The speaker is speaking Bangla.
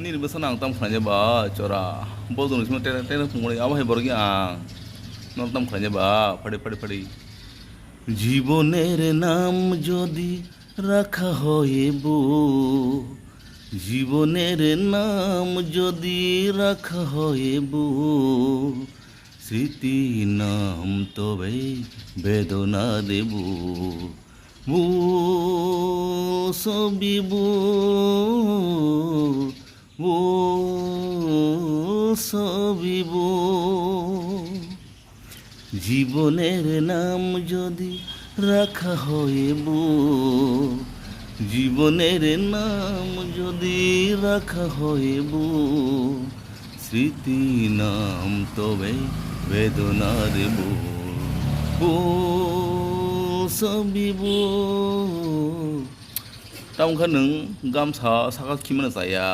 নির্বাচন আংতাম খাইছে বা চরা বদল সময় টেনে টেনে ফুমড়ে আবহাই বর্গি আং নতাম খাইছে বা ফাড়ি ফাড়ি ফাড়ি জীবনের নাম যদি রাখা হয় বউ, জীবনের নাম যদি রাখা হয় বউ, স্মৃতি নাম তবে বেদনা দেব বউ সবি বউ সবি বউ। জীবনের নাম যদি রাখা হয় বউ, জীবনের নাম যদি রাখা হয় বউ, স্মৃতি নাম তবে বেদনা দেব বউ সবি বউ। दा ओंखार नों गामसा साखा खिमोनो जाया